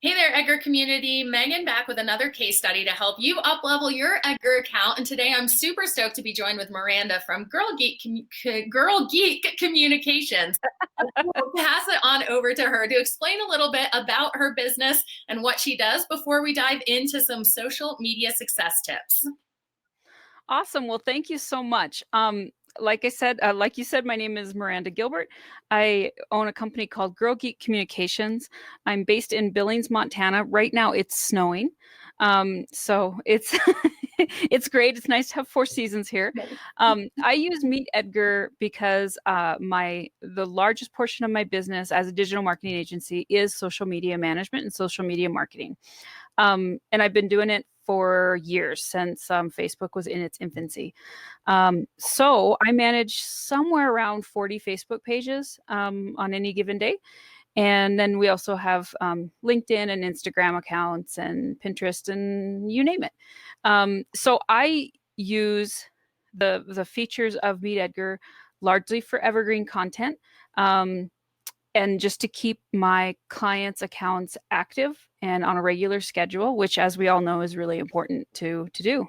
Hey there, Edgar community. Megan back with another case study to help you up-level your Edgar account. And today I'm super stoked to be joined with Miranda from Girl Geek Communications. We'll pass it on over to her to explain a little bit about her business and what she does before we dive into some social media success tips. Awesome. Well, thank you so much. Like you said, my name is Miranda Gilbert. I own a company called Girl Geek Communications. I'm based in Billings, Montana. Right now, it's snowing, so it's it's great. It's nice to have 4 seasons here. I use MeetEdgar because my the largest portion of my business as a digital marketing agency is social media management and social media marketing. And I've been doing it for years since Facebook was in its infancy. So I manage somewhere around 40 Facebook pages on any given day. And then we also have LinkedIn and Instagram accounts and Pinterest and you name it. So I use the features of MeetEdgar largely for evergreen content. And just to keep my clients' accounts active and on a regular schedule, which, as we all know, is really important to do.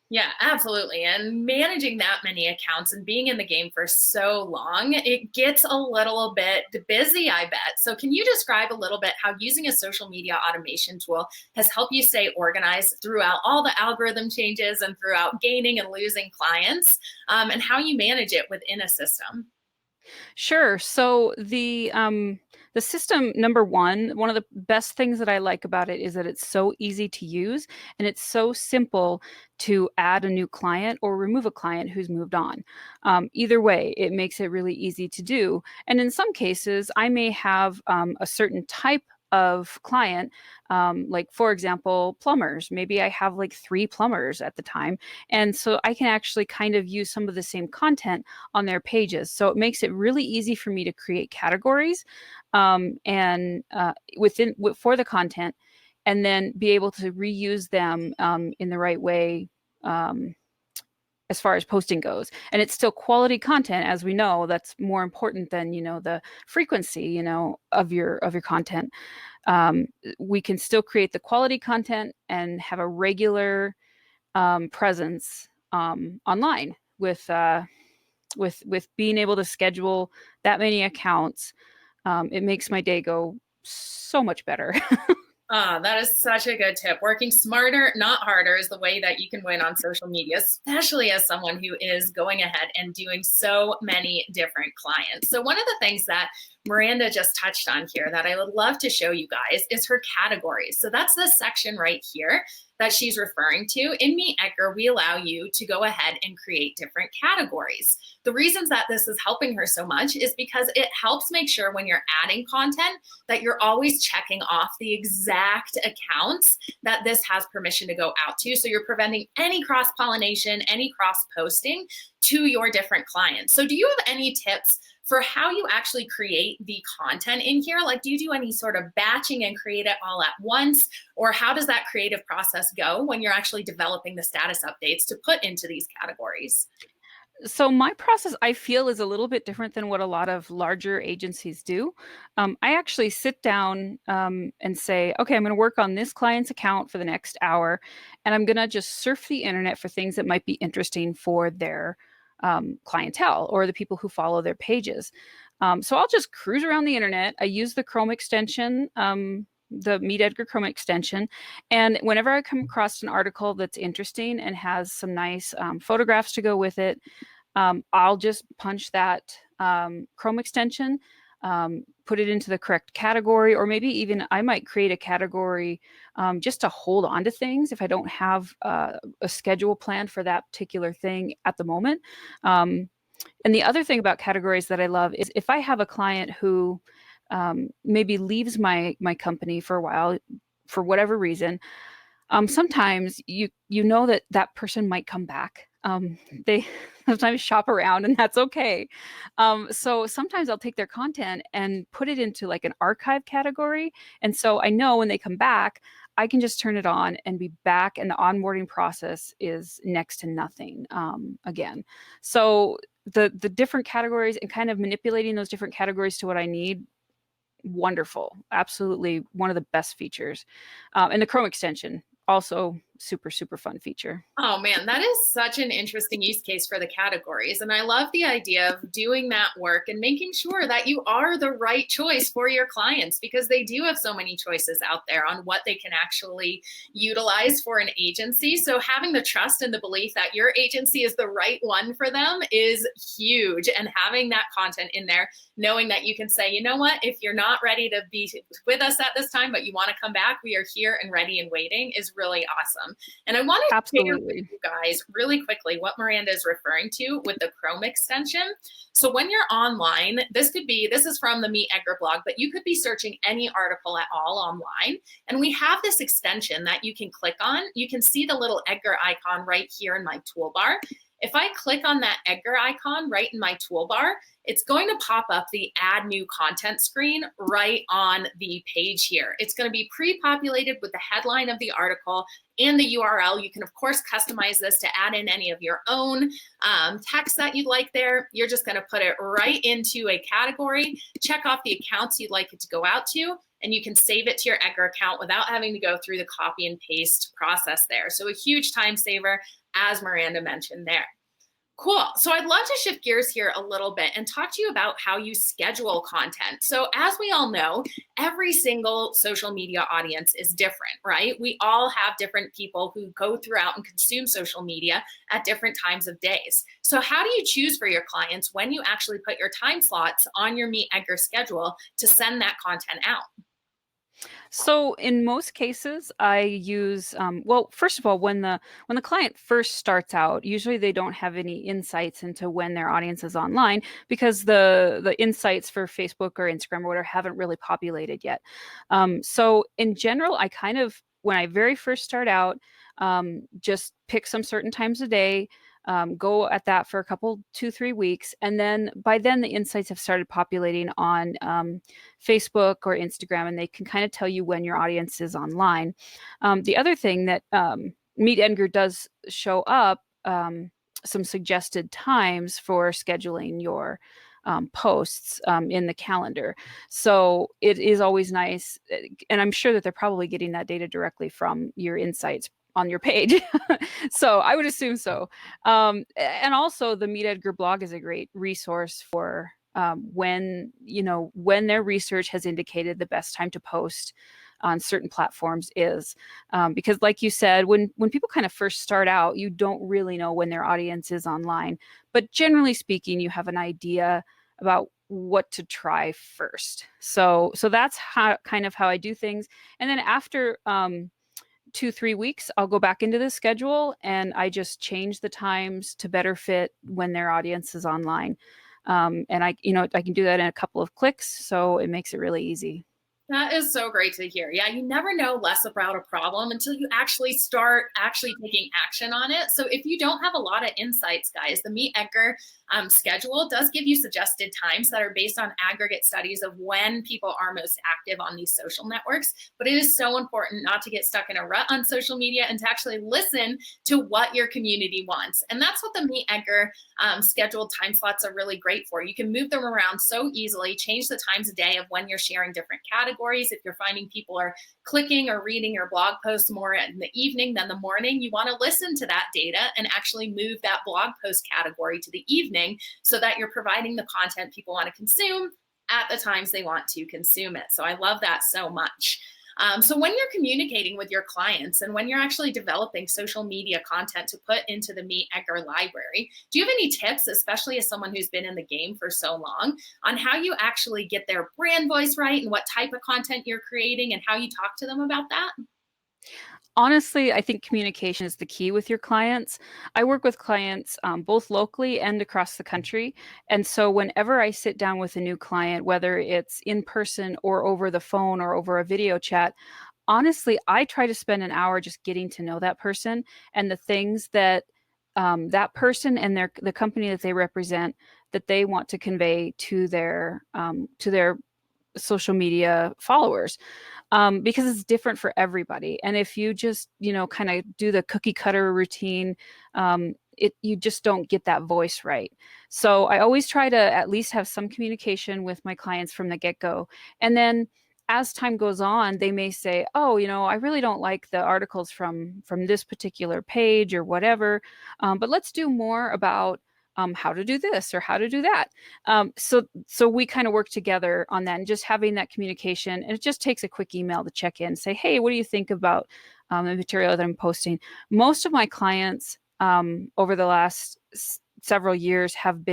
Yeah, absolutely. And managing that many accounts and being in the game for so long, it gets a little bit busy, I bet. So, can you describe a little bit how using a social media automation tool has helped you stay organized throughout all the algorithm changes and throughout gaining and losing clients, and how you manage it within a system? Sure. So the system, number one of the best things that I like about it is that it's so easy to use and it's so simple to add a new client or remove a client who's moved on. Either way, it makes it really easy to do. And in some cases, I may have a certain type of client, like for example, plumbers. Maybe I have like 3 plumbers at the time. And so I can actually kind of use some of the same content on their pages. So it makes it really easy for me to create categories and within for the content, and then be able to reuse them in the right way. As far as posting goes, and it's still quality content, as we know. That's more important than the frequency of your content. um, we can still create the quality content and have a regular presence online with being able to schedule that many accounts. It makes my day go so much better. Ah, that is such a good tip. Working smarter, not harder, is the way that you can win on social media, especially as someone who is going ahead and doing so many different clients. So, one of the things that Miranda just touched on here that I would love to show you guys is her categories. So, that's the section right here that she's referring to. In MeetEdgar, we allow you to go ahead and create different categories. The reasons that this is helping her so much is because it helps make sure when you're adding content that you're always checking off the exact accounts that this has permission to go out to. So you're preventing any cross pollination, any cross posting to your different clients. So, do you have any tips for how you actually create the content in here? Like, do you do any sort of batching and create it all at once? Or how does that creative process go when you're actually developing the status updates to put into these categories? So my process, I feel, is a little bit different than what a lot of larger agencies do. I actually sit down and say, okay, I'm going to work on this client's account for the next hour, and I'm going to just surf the internet for things that might be interesting for their clientele or the people who follow their pages. So I'll just cruise around the internet. I use the Chrome extension. The MeetEdgar Chrome extension. And whenever I come across an article that's interesting and has some nice photographs to go with it, I'll just punch that Chrome extension, put it into the correct category, or maybe even I might create a category just to hold on to things if I don't have a schedule planned for that particular thing at the moment. And the other thing about categories that I love is if I have a client who maybe leaves my company for a while for whatever reason, sometimes you know that that person might come back. They sometimes shop around, and that's okay. So sometimes I'll take their content and put it into like an archive category, and so I know when they come back, I can just turn it on and be back, and the onboarding process is next to nothing again. So the different categories and kind of manipulating those different categories to what I need wonderful. Absolutely one of the best features. And the Chrome extension, also super, super fun feature. Oh man, that is such an interesting use case for the categories. And I love the idea of doing that work and making sure that you are the right choice for your clients because they do have so many choices out there on what they can actually utilize for an agency. So having the trust and the belief that your agency is the right one for them is huge. And having that content in there, knowing that you can say, you know what, if you're not ready to be with us at this time, but you want to come back, we are here and ready and waiting is really awesome. And I want to share with Absolutely. you guys really quickly what Miranda is referring to with the Chrome extension. So when you're online, this is from the MeetEdgar blog, but you could be searching any article at all online. And we have this extension that you can click on. You can see the little Edgar icon right here in my toolbar. If I click on that Edgar icon right in my toolbar, it's going to pop up the add new content screen right on the page here. It's going to be pre-populated with the headline of the article and the URL. You can, of course, customize this to add in any of your own text that you'd like there. You're just going to put it right into a category, check off the accounts you'd like it to go out to, and you can save it to your Edgar account without having to go through the copy and paste process there. So a huge time saver, as Miranda mentioned there. Cool. So I'd love to shift gears here a little bit and talk to you about how you schedule content. So as we all know, every single social media audience is different, right? We all have different people who go throughout and consume social media at different times of days. So how do you choose for your clients when you actually put your time slots on your MeetEdgar schedule to send that content out? So in most cases, I use well, first of all, when the client first starts out, usually they don't have any insights into when their audience is online because the insights for Facebook or Instagram or whatever haven't really populated yet. So in general, I kind of when I very first start out, just pick some certain times a day. Go at that for a couple, 2, 3 weeks. And then by then, the insights have started populating on Facebook or Instagram, and they can kind of tell you when your audience is online. The other thing that MeetEdgar does show up some suggested times for scheduling your posts in the calendar. So it is always nice. And I'm sure that they're probably getting that data directly from your insights on your page. So I would assume so. And also the MeetEdgar blog is a great resource for when, when their research has indicated the best time to post on certain platforms is. Because like you said, when people kind of first start out, you don't really know when their audience is online. But generally speaking, you have an idea about what to try first. So that's how kind of how I do things. And then after 2, 3 weeks, I'll go back into the schedule and I just change the times to better fit when their audience is online. And I can do that in a couple of clicks, so it makes it really easy. That is so great to hear. Yeah, you never know less about a problem until you actually start taking action on it. So if you don't have a lot of insights, guys, the MeetEdgar schedule does give you suggested times that are based on aggregate studies of when people are most active on these social networks. But it is so important not to get stuck in a rut on social media and to actually listen to what your community wants. And that's what the MeetEdgar scheduled time slots are really great for. You can move them around so easily, change the times of day of when you're sharing different categories. If you're finding people are clicking or reading your blog posts more in the evening than the morning, you want to listen to that data and actually move that blog post category to the evening so that you're providing the content people want to consume at the times they want to consume it. So I love that so much. So when you're communicating with your clients and when you're actually developing social media content to put into the MeetEdgar library, do you have any tips, especially as someone who's been in the game for so long, on how you actually get their brand voice right and what type of content you're creating and how you talk to them about that? Honestly, I think communication is the key with your clients. I work with clients both locally and across the country. And so whenever I sit down with a new client, whether it's in person or over the phone or over a video chat, honestly, I try to spend an hour just getting to know that person and the things that that person and the company that they represent that they want to convey to their social media followers, because it's different for everybody. And if you just kind of do the cookie cutter routine, you just don't get that voice right. So I always try to at least have some communication with my clients from the get-go. And then as time goes on, they may say, "Oh, I really don't like the articles from this particular page or whatever, but let's do more about how to do this or how to do that." So we kind of work together on that, and just having that communication. And it just takes a quick email to check in, say, "Hey, what do you think about the material that I'm posting?" Most of my clients over the last several years have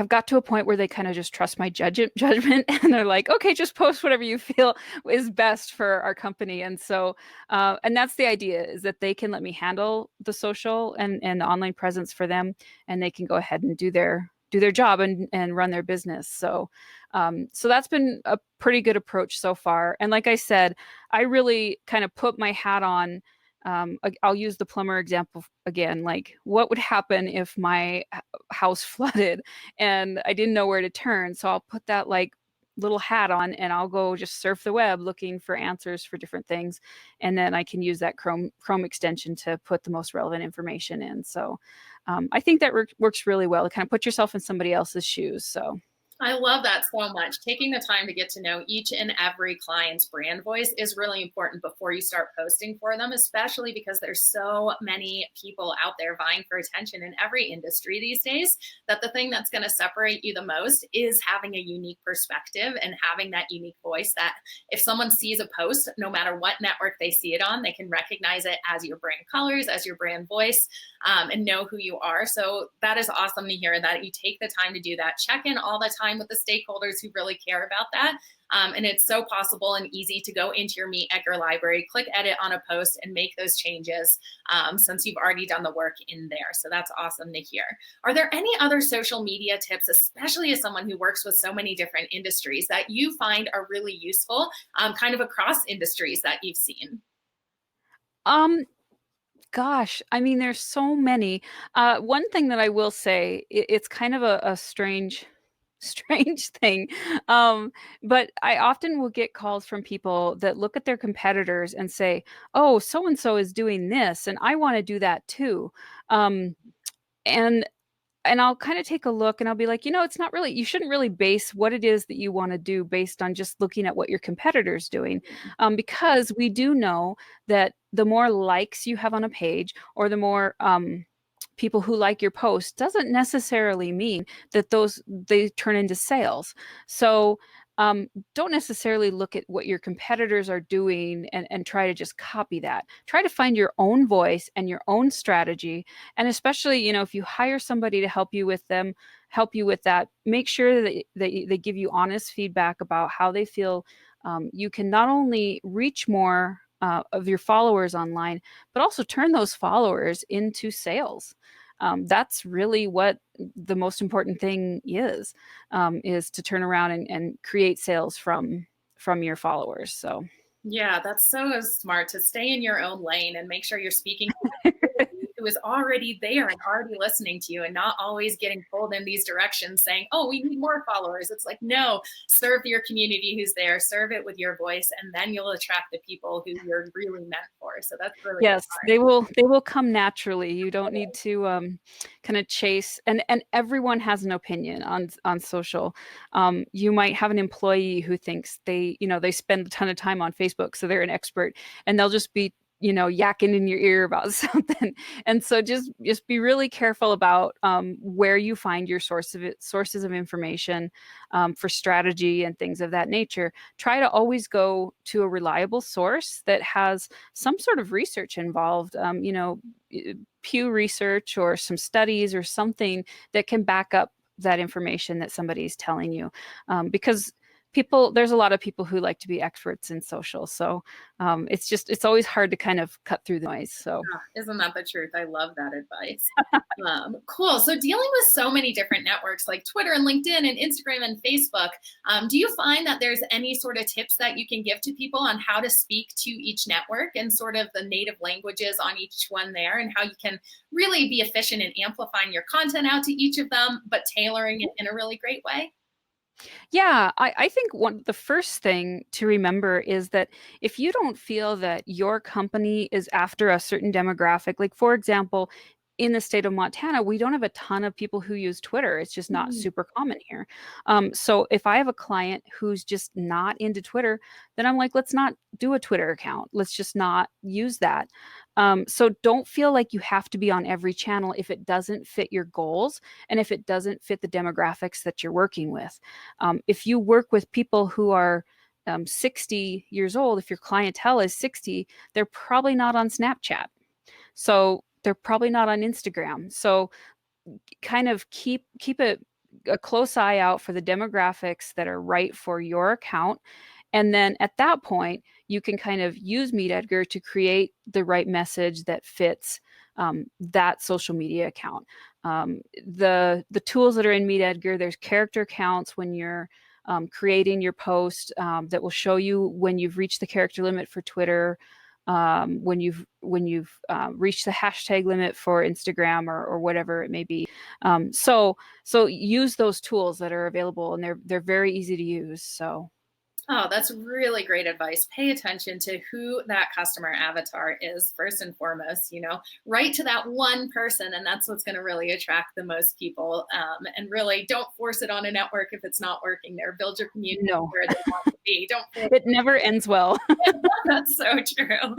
got to a point where they kind of just trust my judgment, and they're like, "Okay, just post whatever you feel is best for our company." And so and that's the idea, is that they can let me handle the social and the online presence for them, and they can go ahead and do their job and run their business. So that's been a pretty good approach so far. And like I said, I really kind of put my hat on. I'll use the plumber example again. Like, what would happen if my house flooded and I didn't know where to turn? So I'll put that like little hat on, and I'll go just surf the web looking for answers for different things, and then I can use that Chrome extension to put the most relevant information in. So I think that works really well to kind of put yourself in somebody else's shoes. So I love that so much. Taking the time to get to know each and every client's brand voice is really important before you start posting for them, especially because there's so many people out there vying for attention in every industry these days, that the thing that's going to separate you the most is having a unique perspective and having that unique voice, that if someone sees a post, no matter what network they see it on, they can recognize it as your brand colors, as your brand voice, and know who you are. So that is awesome to hear that you take the time to do that. Check in all the time with the stakeholders who really care about that. And it's so possible and easy to go into your MeetEdgar library, click edit on a post, and make those changes since you've already done the work in there. So that's awesome to hear. Are there any other social media tips, especially as someone who works with so many different industries, that you find are really useful kind of across industries that you've seen? um gosh, I mean, there's so many. One thing that I will say, it's kind of a strange, strange thing. Um, but I often will get calls from people that look at their competitors and say, "Oh, so and so is doing this, and I want to do that too." Um, and and I'll kind of take a look, and I'll be like, it's not really, you shouldn't really base what it is that you want to do based on just looking at what your competitor's doing. Because we do know that the more likes you have on a page, or the more people who like your post, doesn't necessarily mean that they turn into sales. So don't necessarily look at what your competitors are doing and try to just copy that. Try to find your own voice and your own strategy. And especially, if you hire somebody to help you with that, make sure that they give you honest feedback about how they feel you can not only reach more of your followers online, but also turn those followers into sales. That's really what the most important thing is to turn around and create sales from your followers. So Yeah, that's so smart to stay in your own lane and make sure you're speaking who is already there and already listening to you, and not always getting pulled in these directions saying, "Oh, we need more followers." It's like, no, serve your community who's there, serve it with your voice, and then you'll attract the people who you're really meant for. So that's really yes, smart. they will come naturally. You don't need to kind of chase, and everyone has an opinion on social. You might have an employee who thinks they spend a ton of time on Facebook, so they're an expert, and they'll just be yakking in your ear about something. And so just be really careful about where you find your sources of information for strategy and things of that nature. Try to always go to a reliable source that has some sort of research involved, Pew Research or some studies or something that can back up that information that somebody's telling you. Because there's a lot of people who like to be experts in social. So it's always hard to kind of cut through the noise. So Isn't that the truth? I love that advice. Cool. So, dealing with so many different networks like Twitter and LinkedIn and Instagram and Facebook, do you find that there's any sort of tips that you can give to people on how to speak to each network and sort of the native languages on each one there, and how you can really be efficient in amplifying your content out to each of them, but tailoring it in a really great way? Yeah, I think the first thing to remember is that if you don't feel that your company is after a certain demographic, like for example, in the state of Montana, we don't have a ton of people who use Twitter. It's just not Mhm. super common here. So if I have a client who's just not into Twitter, then I'm like, let's not do a Twitter account. Let's just not use that. So don't feel like you have to be on every channel if it doesn't fit your goals and if it doesn't fit the demographics that you're working with. If you work with people who are 60 years old, if your clientele is 60, they're probably not on Snapchat. So they're probably not on Instagram. So kind of keep a close eye out for the demographics that are right for your account. And then at that point, you can kind of use MeetEdgar to create the right message that fits that social media account. The tools that are in MeetEdgar, there's character counts when you're creating your post that will show you when you've reached the character limit for Twitter, when you've reached the hashtag limit for Instagram or whatever it may be. So use those tools that are available, and they're very easy to use. So Oh, that's really great advice. Pay attention to who that customer avatar is first and foremost, right to that one person. And that's what's going to really attract the most people. And really don't force it on a network if it's not working there. Build your community no, where they want to be. Don't force it never ends well. it. That's so true.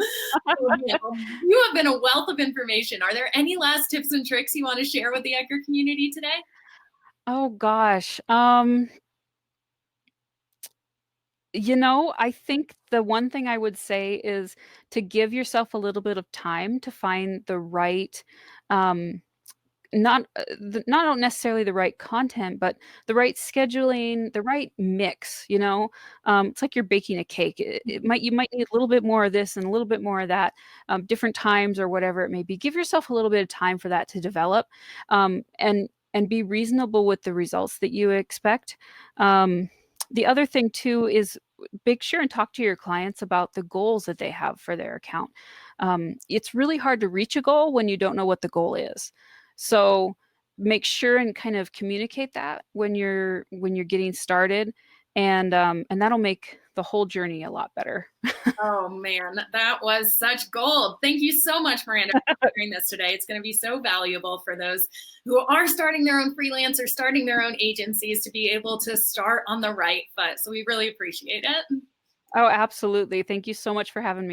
You have been a wealth of information. Are there any last tips and tricks you want to share with the Edgar community today? Oh gosh. I think the one thing I would say is to give yourself a little bit of time to find the right, um, not necessarily the right content, but the right scheduling, the right mix. It's like you're baking a cake. You might need a little bit more of this and a little bit more of that, different times or whatever it may be. Give yourself a little bit of time for that to develop, and be reasonable with the results that you expect. The other thing too is make sure and talk to your clients about the goals that they have for their account. It's really hard to reach a goal when you don't know what the goal is. So make sure and kind of communicate that when you're getting started, and that'll make the whole journey a lot better. Oh man, that was such gold. Thank you so much, Miranda, for sharing this today. It's going to be so valuable for those who are starting their own freelancer, starting their own agencies to be able to start on the right foot. So we really appreciate it. Oh, absolutely. Thank you so much for having me.